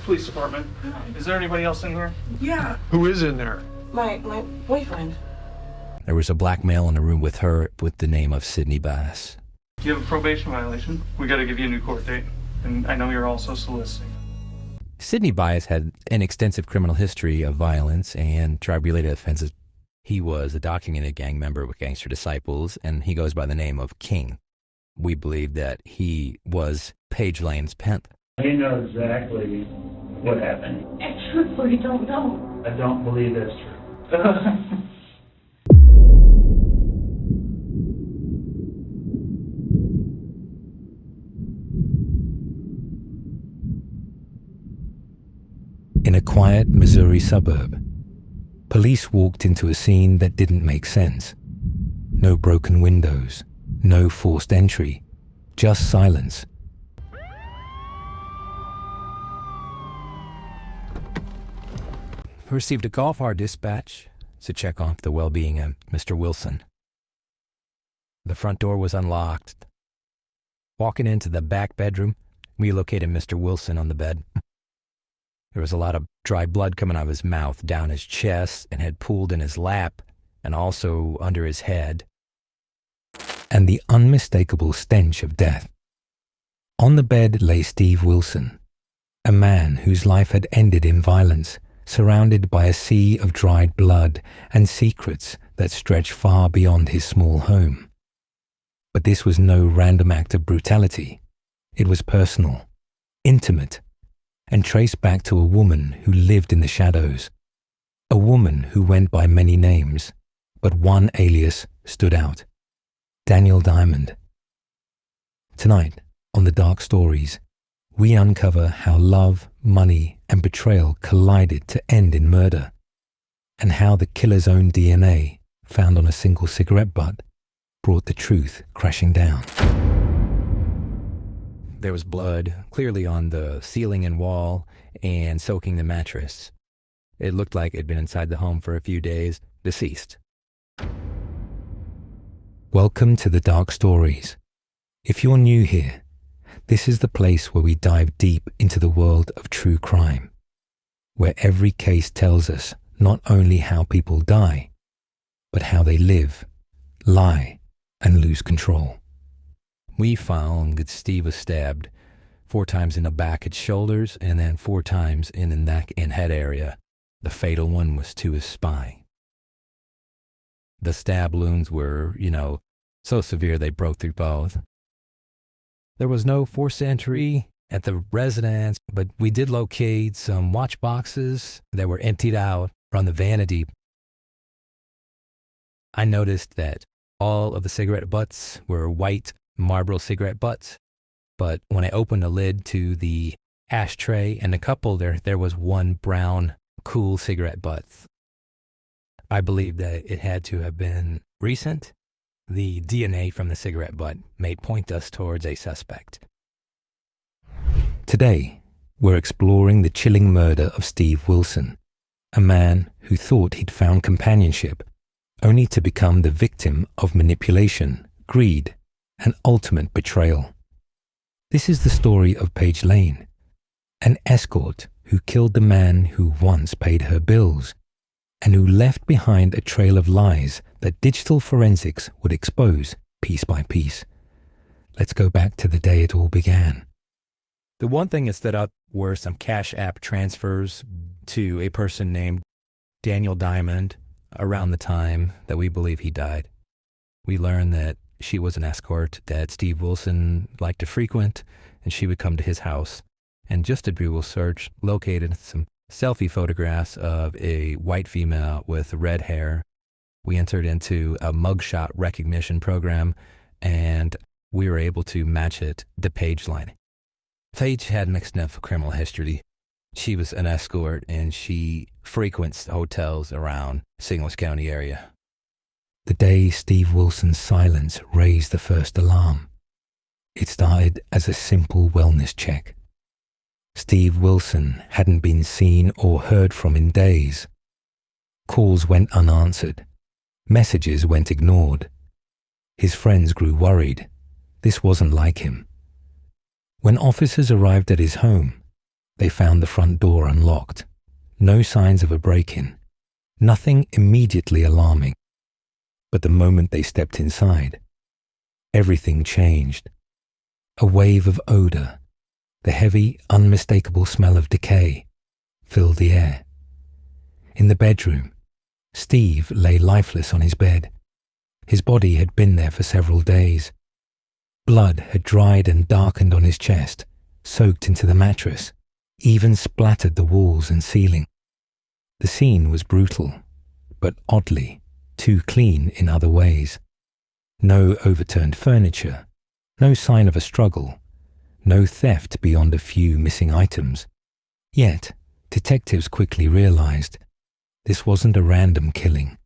Police department. Is there anybody else in here? Yeah. Who is in there? My boyfriend. There was a black male in the room with her with the name of Sydney Bass. You have a probation violation. We got to give you a new court date. And I know you're also soliciting. Sydney Bias had an extensive criminal history of violence and drug-related offenses. He was a documented gang member with Gangster Disciples, and he goes by the name of King. We believe that he was Paige Lane's pimp. You know exactly what happened. I truthfully don't know. I don't believe that's true. In a quiet Missouri suburb, police walked into a scene that didn't make sense. No broken windows, no forced entry, just silence. We received a call from our dispatch to check on the well-being of Mr. Wilson. The front door was unlocked. Walking into the back bedroom, we located Mr. Wilson on the bed. There was a lot of dry blood coming out of his mouth, down his chest, and had pooled in his lap, and also under his head. And the unmistakable stench of death. On the bed lay Steve Wilson, a man whose life had ended in violence, surrounded by a sea of dried blood and secrets that stretched far beyond his small home. But this was no random act of brutality. It was personal, intimate, and traced back to a woman who lived in the shadows. A woman who went by many names, but one alias stood out: Daniel Diamond. Tonight, on The Dark Stories, we uncover how love, money, and betrayal collided to end in murder, and how the killer's own DNA, found on a single cigarette butt, brought the truth crashing down. There was blood clearly on the ceiling and wall and soaking the mattress. It looked like it had been inside the home for a few days, deceased. Welcome to The Dark Stories. If you're new here, this is the place where we dive deep into the world of true crime, where every case tells us not only how people die, but how they live, lie, and lose control. We found that Steve was stabbed 4 times in the back and shoulders, and then 4 times in the neck and head area. The fatal one was to his spine. The stab wounds were, so severe they broke through both. There was no forced entry at the residence, but we did locate some watch boxes that were emptied out from the vanity. I noticed that all of the cigarette butts were white Marlboro cigarette butts, but when I opened the lid to the ashtray and the couple there was one brown Kool cigarette butt. I believe that it had to have been recent. The DNA from the cigarette butt may point us towards a suspect. Today, we're exploring the chilling murder of Steve Wilson, a man who thought he'd found companionship, only to become the victim of manipulation, greed, and ultimate betrayal. This is the story of Paige Lane, an escort who killed the man who once paid her bills, and who left behind a trail of lies that digital forensics would expose piece by piece. Let's go back to the day it all began. The one thing that stood out were some Cash App transfers to a person named Daniel Diamond around the time that we believe he died. We learned that she was an escort that Steve Wilson liked to frequent, and she would come to his house. And just a Google search located some selfie photographs of a white female with red hair. We entered into a mugshot recognition program, and we were able to match it to Paige Lane. Paige had an extensive criminal history. She was an escort, and she frequents hotels around St. Louis County area. The day Steve Wilson's silence raised the first alarm. It started as a simple wellness check. Steve Wilson hadn't been seen or heard from in days. Calls went unanswered. Messages went ignored. His friends grew worried. This wasn't like him. When officers arrived at his home, They found the front door unlocked. No signs of a break-in. Nothing immediately alarming. But the moment they stepped inside, everything changed. A wave of odor, the heavy, unmistakable smell of decay, filled the air. In the bedroom, Steve lay lifeless on his bed. His body had been there for several days. Blood had dried and darkened on his chest, soaked into the mattress, even splattered the walls and ceiling. The scene was brutal, but oddly, too clean in other ways. No overturned furniture, no sign of a struggle, no theft beyond a few missing items. Yet, detectives quickly realized this wasn't a random killing.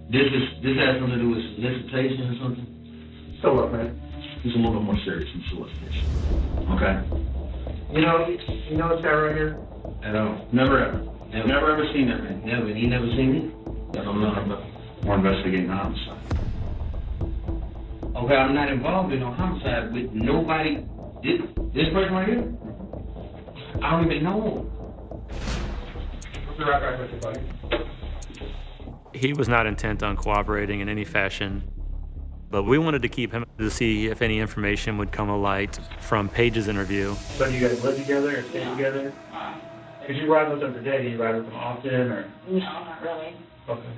This has something to do with solicitation or something? So what, man? It's a little bit more serious than solicitation. Okay? You know what's that right here? I don't. Never ever. Never ever seen that, man. Never. You never seen it? I don't know. We're investigating homicide. Okay, I'm not involved in no homicide with nobody. This person right here? I don't even know him. We'll be right back with you, buddy. He was not intent on cooperating in any fashion, but we wanted to keep him to see if any information would come alight from Paige's interview. So do you guys live together or stay together? Because you ride with them today, do you ride with them often, or? No, not really. Okay.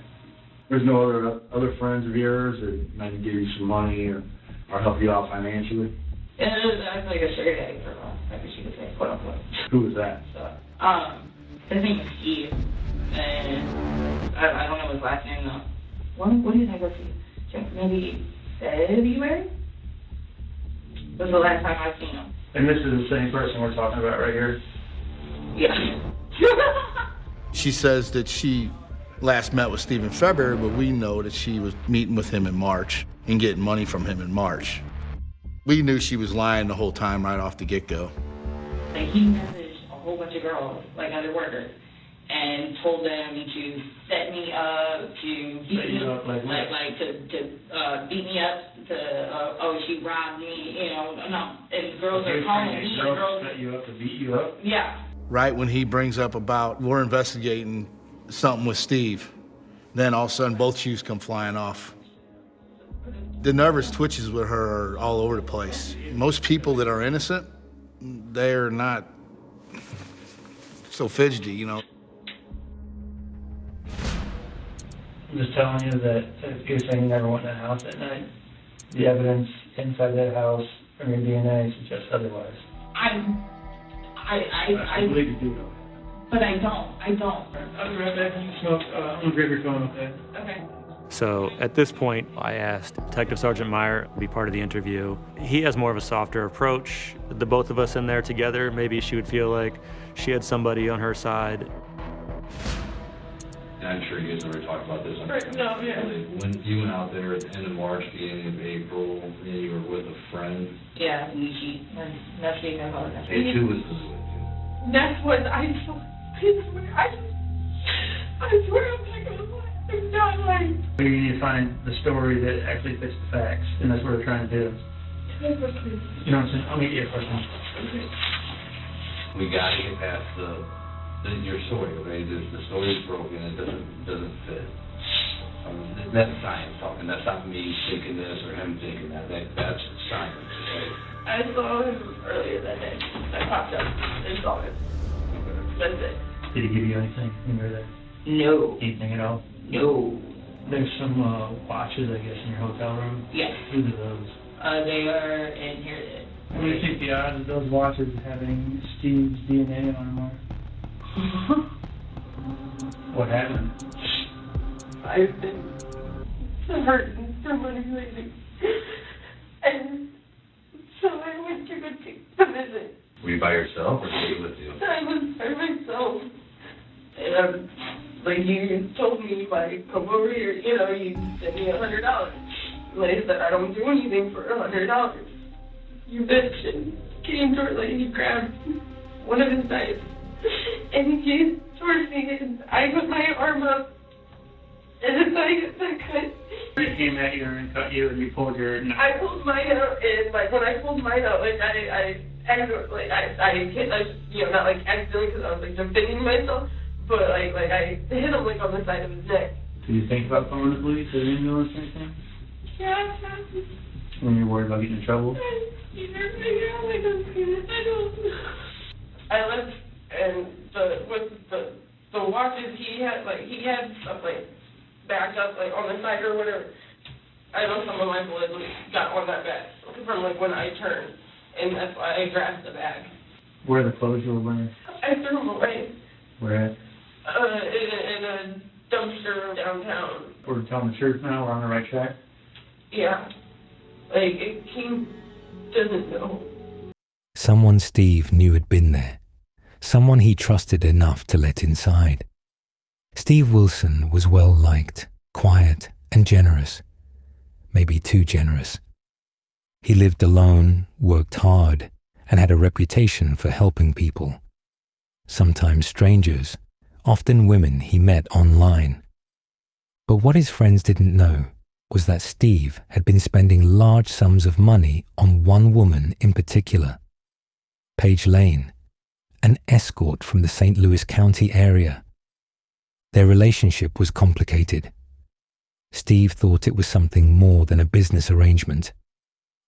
There's no other friends of yours that maybe give you some money or help you out financially? I was like a sugar daddy for a while, I guess you could say, quote unquote. Who was that? So, his name is Steve, and I don't know his last name though. When did I go see? Maybe February? Was the last time I've seen him. And this is the same person we're talking about right here? Yeah. She says that she last met with Steve in February, but we know that she was meeting with him in March and getting money from him in March. We knew she was lying the whole time right off the get-go. Like, he messaged a whole bunch of girls, like other workers, and told them to set me up, to beat Set me you up, like what? like to beat me up, to she robbed me, no. And girls are calling me, and Girls set you up to beat you up? yeah. Right when he brings up about we're investigating something with Steve, then all of a sudden both shoes come flying off. The nervous twitches with her are all over the place. Most people that are innocent, they're not so fidgety, you know. I'm just telling you that if you're saying you never went in that house at night, the evidence inside that house from your DNA suggests otherwise. I believe you do though. But I don't. I'll be right back. I'm gonna grab your phone, okay? Okay. So at this point, I asked Detective Sergeant Meyer to be part of the interview. He has more of a softer approach. The both of us in there together, maybe she would feel like she had somebody on her side. I'm sure you guys already talked about this. No, yeah. When you went out there at the end of March, beginning of April, and you were with a friend. Yeah, she that's the about it. And who was this with you? That's what I swear I'm not gonna lie. I'm not lying. We need to find the story that actually fits the facts, and that's what we're trying to do. You know what I'm saying? I'll meet you at first. We got to get past your story, okay? The story is broken. It doesn't fit. That's science talking. That's not me thinking this or him thinking that. That's science, okay? I saw him earlier that day. I popped up and saw him. That's it. Did he give you anything when you were there? No. Anything at all? No. There's some watches, I guess, in your hotel room. Yes. Who are those? They are in here. What do you think the odds of those watches having Steve's DNA on them are? What happened? I've been hurting for money lately. And so I went to go take the visit. Were you by yourself or were you with you? I was by myself. And like you told me if I come over here, you send me $100. Like I said, I don't do anything for $100. You bitch and came toward like he grabbed one of his knives and he towards me and I put my arm up and it's like that cut. He came at you and cut you and you pulled your knife. I pulled mine out and like when I pulled mine out, like I I hit, like, you know, not like accidentally because I was like defending myself, but like I hit him like on the side of his neck. Did you think about calling the police or the ambulance or anything? Yeah. When you're worried about getting in trouble? I left, and the watches he had stuff like backed up like on the side or whatever. I know some of my blood got on that bag from like when I turned, and that's why I grabbed the bag. Where are the clothes you were wearing? I threw them away. Where at? In a dumpster downtown. We're telling the truth now, we're on the right track? Yeah. Like, he doesn't know. Someone Steve knew had been there. Someone he trusted enough to let inside. Steve Wilson was well liked, quiet, and generous. Maybe too generous. He lived alone, worked hard, and had a reputation for helping people. Sometimes strangers, often women he met online. But what his friends didn't know was that Steve had been spending large sums of money on one woman in particular, Paige Lane, an escort from the St. Louis County area. Their relationship was complicated. Steve thought it was something more than a business arrangement.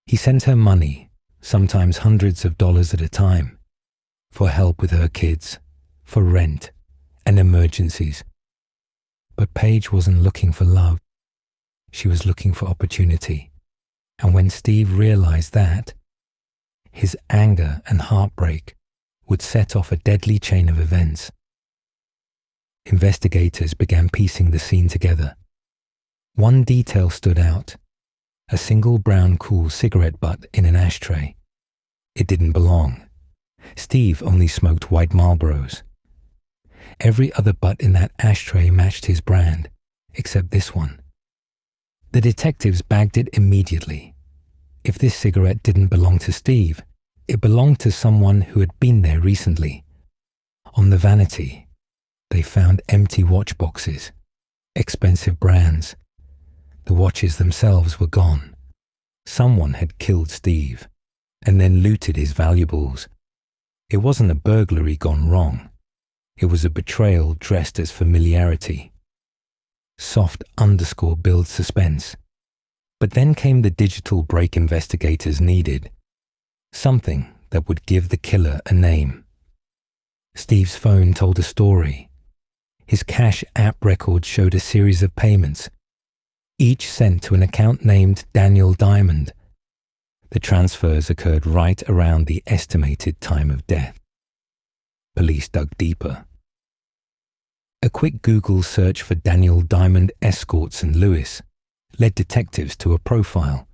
He sent her money, sometimes hundreds of dollars at a time, for help with her kids, for rent, and emergencies. But Paige wasn't looking for love. She was looking for opportunity. And when Steve realized that, his anger and heartbreak would set off a deadly chain of events. Investigators began piecing the scene together. One detail stood out: a single brown Kool cigarette butt in an ashtray. It didn't belong. Steve only smoked white Marlboros. Every other butt in that ashtray matched his brand, except this one. The detectives bagged it immediately. If this cigarette didn't belong to Steve, it belonged to someone who had been there recently. On the vanity, they found empty watch boxes, expensive brands. The watches themselves were gone. Someone had killed Steve and then looted his valuables. It wasn't a burglary gone wrong. It was a betrayal dressed as familiarity. Soft underscore builds suspense. But then came the digital break investigators needed. Something that would give the killer a name. Steve's phone told a story. His cash app record showed a series of payments, each sent to an account named Daniel Diamond. The transfers occurred right around the estimated time of death. Police dug deeper. A quick Google search for Daniel Diamond Escorts in Louis led detectives to a profile.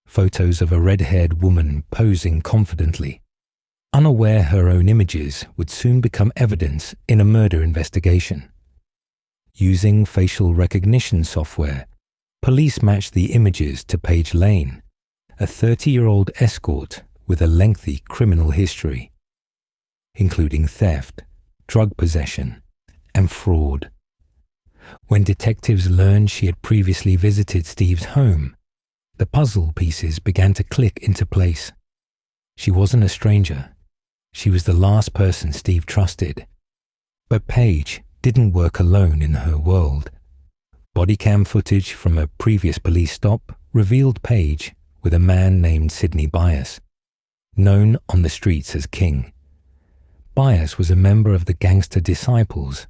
Photos of a red-haired woman posing confidently, unaware her own images would soon become evidence in a murder investigation. Using facial recognition software, police matched the images to Paige Lane, a 30-year-old escort with a lengthy criminal history, including theft, drug possession, and fraud. When detectives learned she had previously visited Steve's home, the puzzle pieces began to click into place. She wasn't a stranger. She was the last person Steve trusted. But Paige didn't work alone in her world. Bodycam footage from a previous police stop revealed Paige with a man named Sidney Bias, known on the streets as King. Bias was a member of the Gangster Disciples,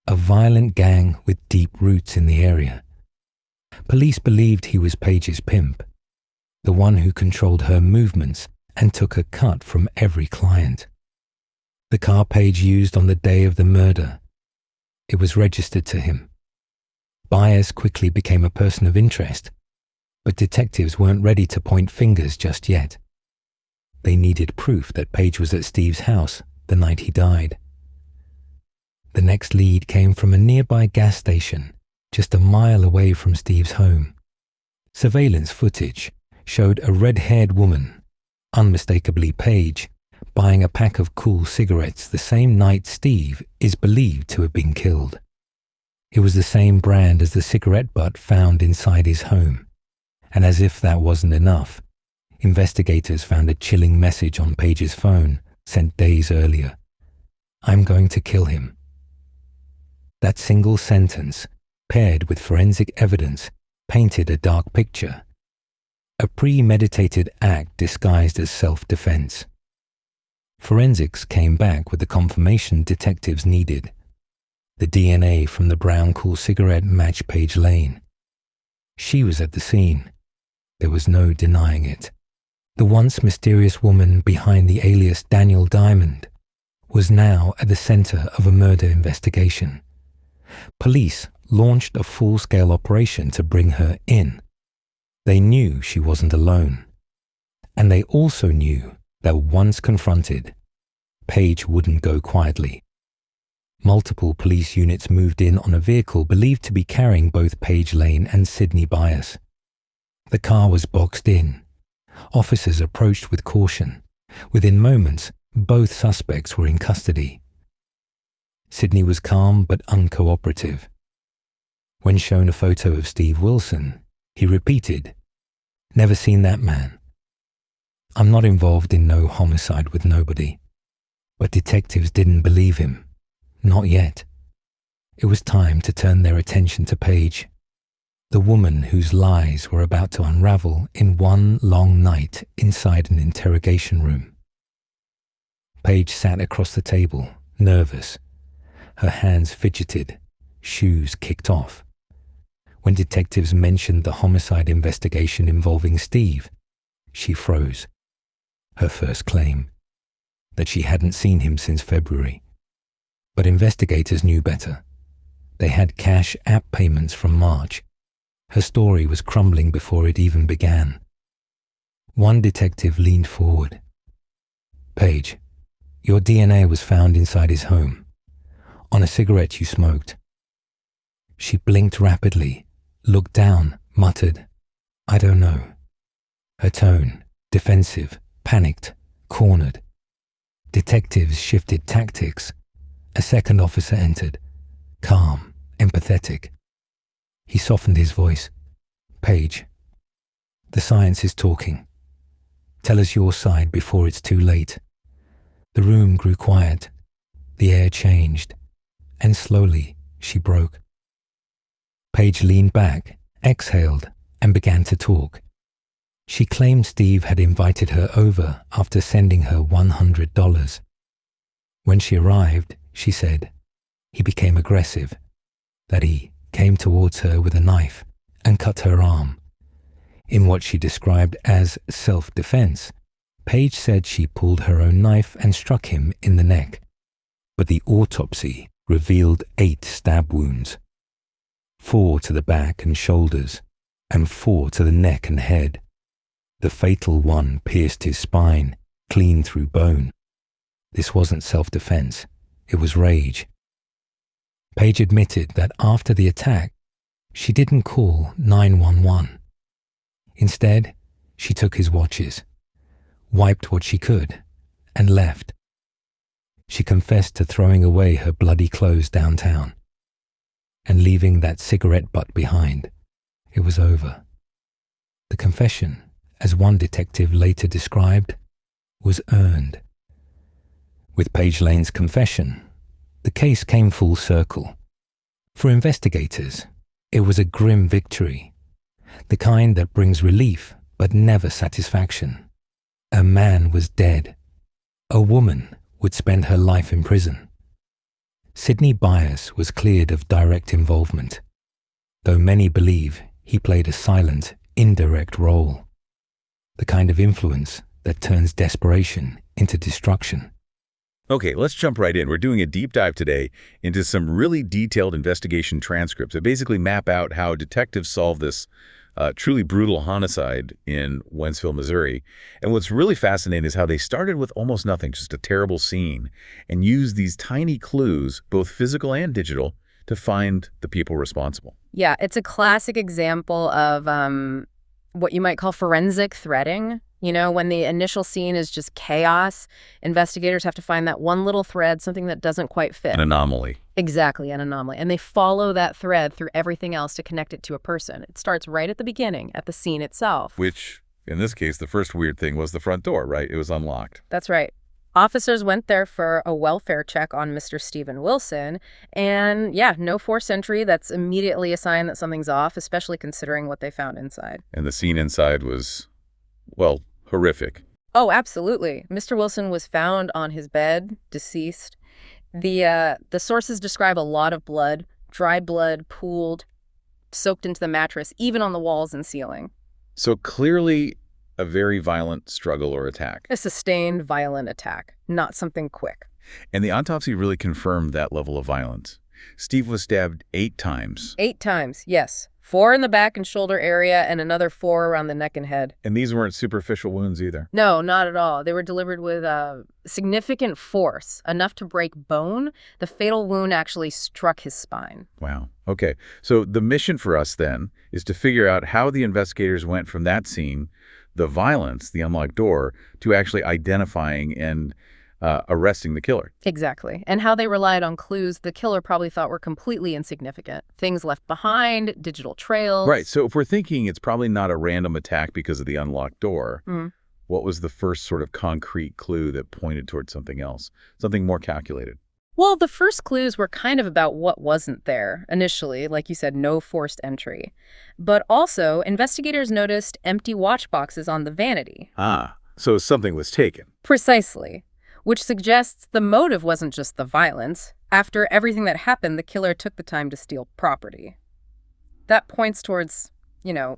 a violent gang with deep roots in the area. Police believed he was Paige's pimp, the one who controlled her movements and took a cut from every client. The car Paige used on the day of the murder, it was registered to him. Bias quickly became a person of interest, but detectives weren't ready to point fingers just yet. They needed proof that Paige was at Steve's house the night he died. The next lead came from a nearby gas station, just a mile away from Steve's home. Surveillance footage showed a red-haired woman, unmistakably Paige, buying a pack of Kool cigarettes the same night Steve is believed to have been killed. It was the same brand as the cigarette butt found inside his home, and as if that wasn't enough, investigators found a chilling message on Paige's phone sent days earlier. "I'm going to kill him." That single sentence, paired with forensic evidence, painted a dark picture. A premeditated act disguised as self-defense. Forensics came back with the confirmation detectives needed. The DNA from the brown Kool cigarette matched Paige Lane. She was at the scene. There was no denying it. The once mysterious woman behind the alias Daniel Diamond was now at the center of a murder investigation. Police launched a full-scale operation to bring her in. They knew she wasn't alone. And they also knew that once confronted, Paige wouldn't go quietly. Multiple police units moved in on a vehicle believed to be carrying both Paige Lane and Sydney Bias. The car was boxed in. Officers approached with caution. Within moments, both suspects were in custody. Sydney was calm but uncooperative. When shown a photo of Steve Wilson, he repeated, "Never seen that man. I'm not involved in no homicide with nobody." But detectives didn't believe him. Not yet. It was time to turn their attention to Paige, the woman whose lies were about to unravel in one long night inside an interrogation room. Paige sat across the table, nervous. Her hands fidgeted, shoes kicked off. When detectives mentioned the homicide investigation involving Steve, she froze. Her first claim, that she hadn't seen him since February. But investigators knew better. They had cash app payments from March. Her story was crumbling before it even began. One detective leaned forward. "Paige, your DNA was found inside his home, on a cigarette you smoked." She blinked rapidly, looked down, muttered, "I don't know." Her tone, defensive, panicked, cornered. Detectives shifted tactics. A second officer entered, calm, empathetic. He softened his voice. "Paige, the science is talking. Tell us your side before it's too late." The room grew quiet. The air changed. And slowly, she broke. Paige leaned back, exhaled, and began to talk. She claimed Steve had invited her over after sending her $100. When she arrived, she said, he became aggressive, that he came towards her with a knife and cut her arm. In what she described as self-defense, Paige said she pulled her own knife and struck him in the neck. But the autopsy revealed 8 stab wounds, 4 to the back and shoulders, and 4 to the neck and head. The fatal one pierced his spine, clean through bone. This wasn't self-defense, it was rage. Paige admitted that after the attack, she didn't call 911. Instead, she took his watches, wiped what she could, and left. She confessed to throwing away her bloody clothes downtown and leaving that cigarette butt behind. It was over. The confession, as one detective later described, was earned. With Paige Lane's confession, the case came full circle. For investigators, it was a grim victory, the kind that brings relief but never satisfaction. A man was dead. A woman would spend her life in prison. Sydney Bias was cleared of direct involvement, though many believe he played a silent, indirect role, the kind of influence that turns desperation into destruction. Okay, let's jump right in. We're doing a deep dive today into some really detailed investigation transcripts that basically map out how detectives solve this truly brutal homicide in Wentzville, Missouri. And what's really fascinating is how they started with almost nothing, just a terrible scene, and used these tiny clues, both physical and digital, to find the people responsible. Yeah, it's a classic example of what you might call forensic threading. You know, when the initial scene is just chaos, investigators have to find that one little thread, something that doesn't quite fit. An anomaly. Exactly, an anomaly. And they follow that thread through everything else to connect it to a person. It starts right at the beginning, at the scene itself. Which in this case, the first weird thing was the front door, right? It was unlocked. That's right. Officers went there for a welfare check on Mr. Stephen Wilson, and yeah, no forced entry. That's immediately a sign that something's off, especially considering what they found inside. And the scene inside was, well, horrific. Oh, absolutely. Mr. Wilson was found on his bed, deceased. The sources describe a lot of blood, dry blood, pooled, soaked into the mattress, even on the walls and ceiling. So clearly a very violent struggle or attack. A sustained, violent attack, not something quick. And the autopsy really confirmed that level of violence. Steve was stabbed 8 times. 8 times, yes. 4 in the back and shoulder area and another 4 around the neck and head. And these weren't superficial wounds either. No, not at all. They were delivered with significant force, enough to break bone. The fatal wound actually struck his spine. Wow. Okay. So the mission for us then is to figure out how the investigators went from that scene, the violence, the unlocked door, to actually identifying and arresting the killer. Exactly. And how they relied on clues the killer probably thought were completely insignificant. Things left behind, digital trails. Right. So if we're thinking it's probably not a random attack because of the unlocked door, what was the first sort of concrete clue that pointed towards something else, something more calculated? Well, the first clues were kind of about what wasn't there initially, like you said, no forced entry. But also, investigators noticed empty watch boxes on the vanity. Ah, so something was taken. Precisely. Which suggests the motive wasn't just the violence. After everything that happened, the killer took the time to steal property. That points towards, an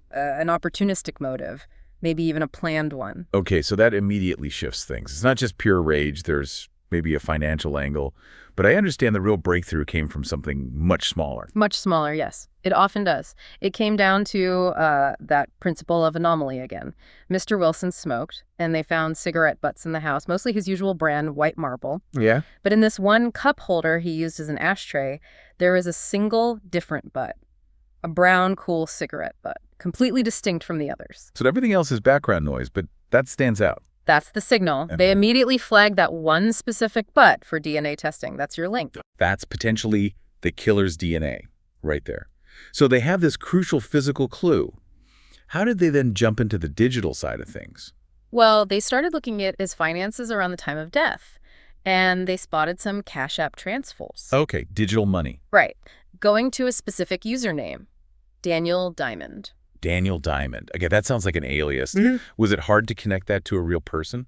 opportunistic motive, maybe even a planned one. Okay, so that immediately shifts things. It's not just pure rage. There's maybe a financial angle. But I understand the real breakthrough came from something much smaller. Much smaller, yes. It often does. It came down to that principle of anomaly again. Mr. Wilson smoked, and they found cigarette butts in the house, mostly his usual brand, white marble. Yeah? But in this one cup holder he used as an ashtray, there is a single different butt. A brown, Kool cigarette butt, completely distinct from the others. So everything else is background noise, but that stands out. That's the signal. They immediately flagged that one specific butt for DNA testing. That's your link. That's potentially the killer's DNA right there. So they have this crucial physical clue. How did they then jump into the digital side of things? Well, they started looking at his finances around the time of death, and they spotted some Cash App transfers. Okay, digital money. Right. Going to a specific username, Daniel Diamond. Daniel Diamond. Okay, that sounds like an alias. Was it hard to connect that to a real person?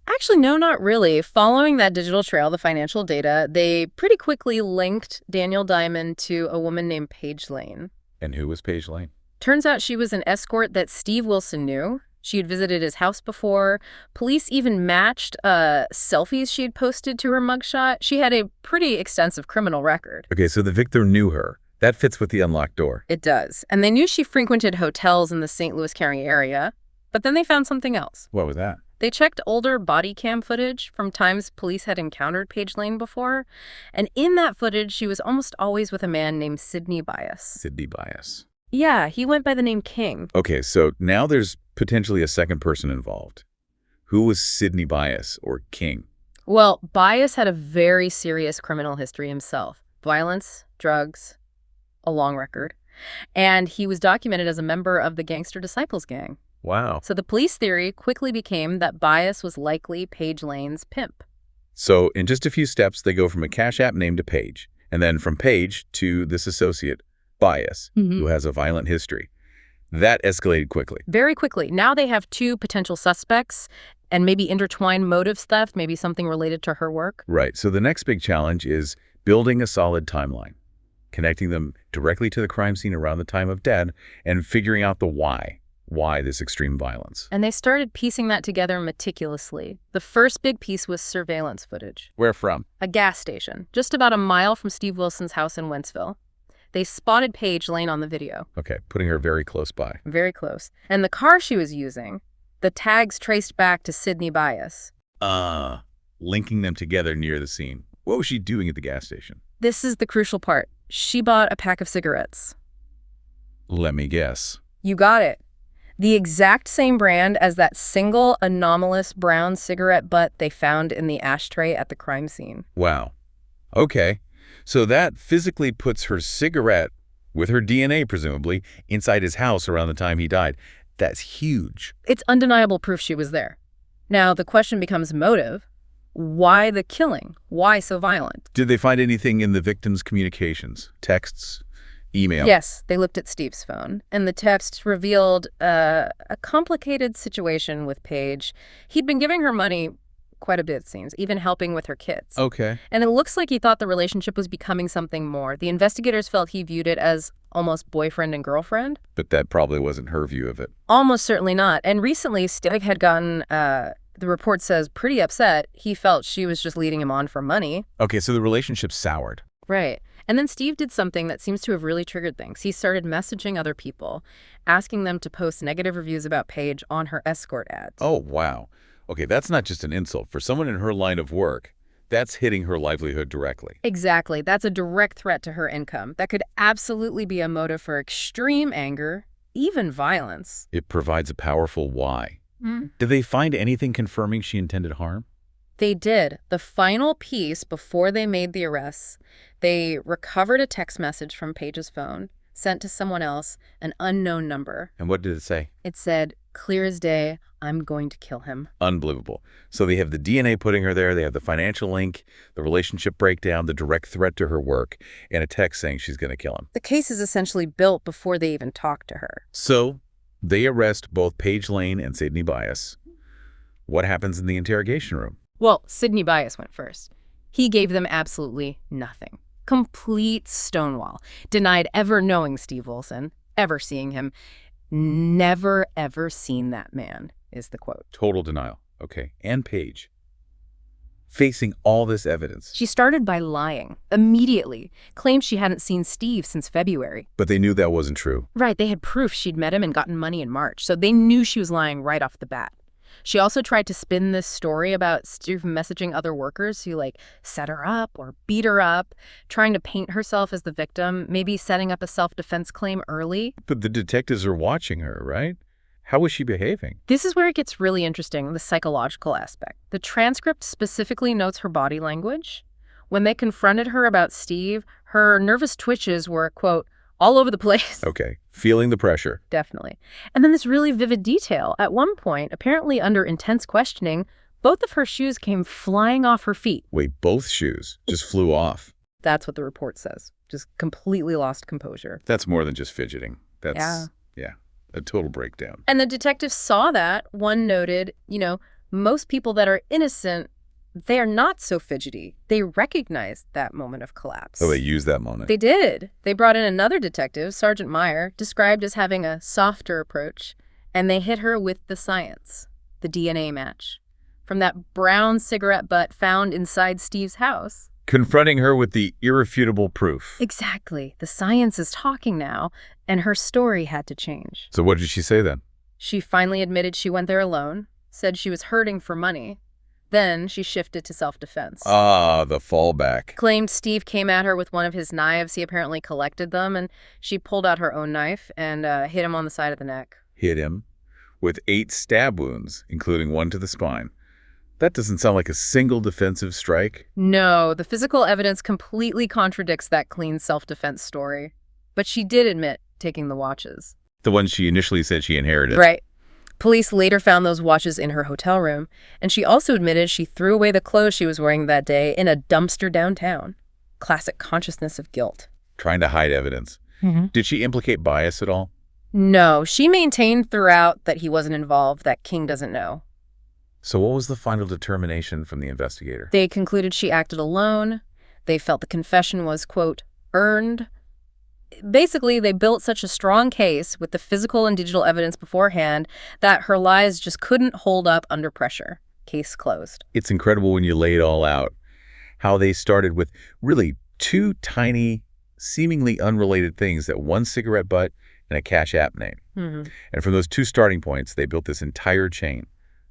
Actually, no, not really. Following that digital trail, the financial data, they pretty quickly linked Daniel Diamond to a woman named Paige Lane. And who was Paige Lane? Turns out she was an escort that Steve Wilson knew. She had visited his house before. Police even matched selfies she had posted to her mugshot. She had a pretty extensive criminal record. Okay, so the victim knew her. That fits with the unlocked door. It does. And they knew she frequented hotels in the St. Louis County area. But then they found something else. What was that? They checked older body cam footage from times police had encountered Paige Lane before. And in that footage, she was almost always with a man named Sidney Bias. Sidney Bias. Yeah, he went by the name King. Okay, so now there's potentially a second person involved. Who was Sidney Bias, or King? Well, Bias had a very serious criminal history himself. Violence, drugs, a long record. And he was documented as a member of the Gangster Disciples gang. Wow. So the police theory quickly became that Bias was likely Paige Lane's pimp. So in just a few steps, they go from a Cash App name to Paige, and then from Paige to this associate, Bias, who has a violent history. That escalated quickly. Very quickly. Now they have 2 potential suspects and maybe intertwined motives theft, maybe something related to her work. Right. So the next big challenge is building a solid timeline, connecting them directly to the crime scene around the time of death and figuring out the why. Why this extreme violence? And they started piecing that together meticulously. The first big piece was surveillance footage. Where from? A gas station, just about a mile from Steve Wilson's house in Wentzville. They spotted Paige Lane on the video. Okay, putting her very close by. Very close. And the car she was using, the tags traced back to Sidney Bias. Linking them together near the scene. What was she doing at the gas station? This is the crucial part. She bought a pack of cigarettes. Let me guess. You got it. The exact same brand as that single anomalous brown cigarette butt they found in the ashtray at the crime scene. Wow. Okay. So that physically puts her cigarette, with her DNA presumably, inside his house around the time he died. That's huge. It's undeniable proof she was there. Now, the question becomes motive. Why the killing? Why so violent? Did they find anything in the victim's communications? Texts? Email? Yes, they looked at Steve's phone, and the text revealed a complicated situation with Paige. He'd been giving her money quite a bit, it seems, even helping with her kids. Okay. And it looks like he thought the relationship was becoming something more. The investigators felt he viewed it as almost boyfriend and girlfriend. But that probably wasn't her view of it. Almost certainly not. And recently, Steve had gotten, the report says, pretty upset. He felt she was just leading him on for money. Okay, so the relationship soured. Right. And then Steve did something that seems to have really triggered things. He started messaging other people, asking them to post negative reviews about Paige on her Escort ads. Oh, wow. Okay, that's not just an insult. For someone in her line of work, that's hitting her livelihood directly. Exactly. That's a direct threat to her income. That could absolutely be a motive for extreme anger, even violence. It provides a powerful why. Did they find anything confirming she intended harm? They did. The final piece before they made the arrests, they recovered a text message from Paige's phone, sent to someone else, an unknown number. And what did it say? It said, "Clear as day, I'm going to kill him." Unbelievable. So they have the DNA putting her there, they have the financial link, the relationship breakdown, the direct threat to her work, and a text saying she's going to kill him. The case is essentially built before they even talk to her. So they arrest both Paige Lane and Sydney Bias. What happens in the interrogation room? Well, Sydney Bias went first. He gave them absolutely nothing. Complete stonewall. Denied ever knowing Steve Wilson, ever seeing him. Never, ever seen that man, is the quote. Total denial. Okay. And Paige, facing all this evidence. She started by lying immediately, claimed she hadn't seen Steve since February. But they knew that wasn't true. Right, they had proof she'd met him and gotten money in March, so they knew she was lying right off the bat. She also tried to spin this story about Steve messaging other workers who, set her up or beat her up, trying to paint herself as the victim, maybe setting up a self-defense claim early. But the detectives are watching her, right? How was she behaving? This is where it gets really interesting, the psychological aspect. The transcript specifically notes her body language. When they confronted her about Steve, her nervous twitches were, quote, all over the place. Okay. Feeling the pressure. Definitely. And then this really vivid detail. At one point, apparently under intense questioning, both of her shoes came flying off her feet. Wait, both shoes just flew off? That's what the report says. Just completely lost composure. That's more than just fidgeting. That's, yeah, a total breakdown. And the detectives saw that. One noted, most people that are innocent, they are not so fidgety. They recognized that moment of collapse. Oh, they used that moment. They did. They brought in another detective, Sergeant Meyer, described as having a softer approach, and they hit her with the science, the DNA match, from that brown cigarette butt found inside Steve's house. Confronting her with the irrefutable proof. Exactly. The science is talking now, and her story had to change. So what did she say then? She finally admitted she went there alone, said she was hurting for money. Then she shifted to self-defense. Ah, the fallback. Claimed Steve came at her with one of his knives. He apparently collected them, and she pulled out her own knife and hit him on the side of the neck. Hit him with 8 stab wounds, including one to the spine. That doesn't sound like a single defensive strike. No, the physical evidence completely contradicts that clean self-defense story. But she did admit taking the watches. The ones she initially said she inherited. Right. Police later found those watches in her hotel room, and she also admitted she threw away the clothes she was wearing that day in a dumpster downtown. Classic consciousness of guilt. Trying to hide evidence. Did she implicate Bias at all? No, she maintained throughout that he wasn't involved, that King doesn't know. So what was the final determination from the investigator? They concluded she acted alone. They felt the confession was, quote, earned. Basically, they built such a strong case with the physical and digital evidence beforehand that her lies just couldn't hold up under pressure. Case closed. It's incredible when you lay it all out, how they started with really 2 tiny, seemingly unrelated things, that one cigarette butt and a Cash App name. And from those 2 starting points, they built this entire chain.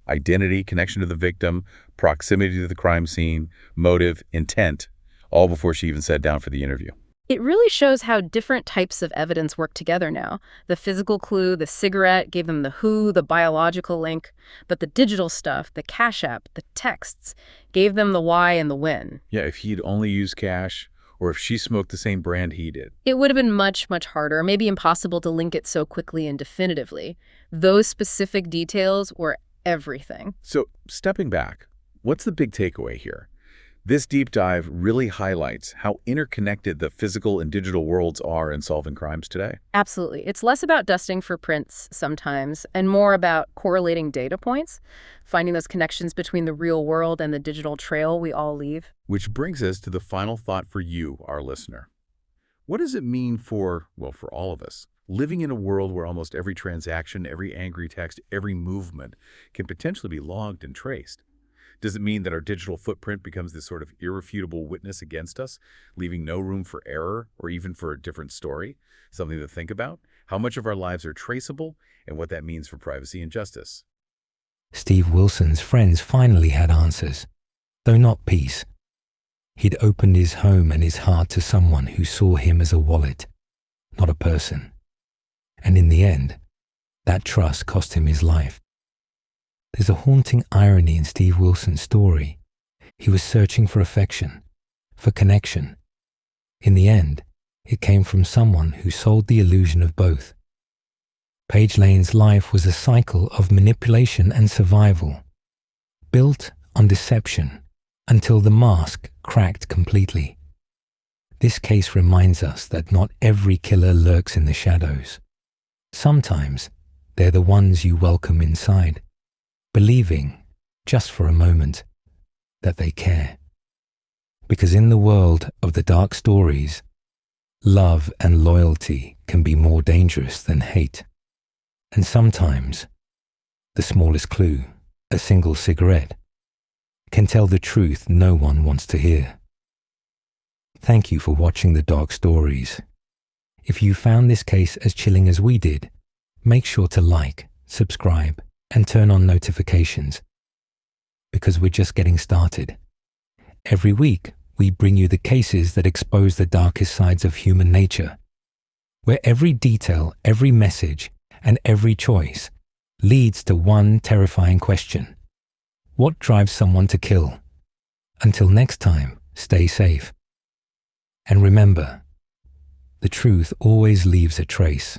Identity, connection to the victim, proximity to the crime scene, motive, intent, all before she even sat down for the interview. It really shows how different types of evidence work together now. The physical clue, the cigarette, gave them the who, the biological link. But the digital stuff, the Cash App, the texts, gave them the why and the when. Yeah, if he'd only used cash, or if she smoked the same brand he did. It would have been much, much harder, maybe impossible to link it so quickly and definitively. Those specific details were everything. So, stepping back, what's the big takeaway here? This deep dive really highlights how interconnected the physical and digital worlds are in solving crimes today. Absolutely. It's less about dusting for prints sometimes and more about correlating data points, finding those connections between the real world and the digital trail we all leave. Which brings us to the final thought for you, our listener. What does it mean for all of us, living in a world where almost every transaction, every angry text, every movement can potentially be logged and traced? Does it mean that our digital footprint becomes this sort of irrefutable witness against us, leaving no room for error or even for a different story? Something to think about? How much of our lives are traceable and what that means for privacy and justice? Steve Wilson's friends finally had answers, though not peace. He'd opened his home and his heart to someone who saw him as a wallet, not a person. And in the end, that trust cost him his life. There's a haunting irony in Steve Wilson's story. He was searching for affection, for connection. In the end, it came from someone who sold the illusion of both. Paige Lane's life was a cycle of manipulation and survival, built on deception until the mask cracked completely. This case reminds us that not every killer lurks in the shadows. Sometimes they're the ones you welcome inside, believing, just for a moment, that they care. Because in the world of the dark stories, love and loyalty can be more dangerous than hate. And sometimes, the smallest clue, a single cigarette, can tell the truth no one wants to hear. Thank you for watching The Dark Stories. If you found this case as chilling as we did, make sure to like, subscribe, and turn on notifications, because we're just getting started. Every week, we bring you the cases that expose the darkest sides of human nature, where every detail, every message, and every choice leads to one terrifying question. What drives someone to kill? Until next time, stay safe. And remember, the truth always leaves a trace.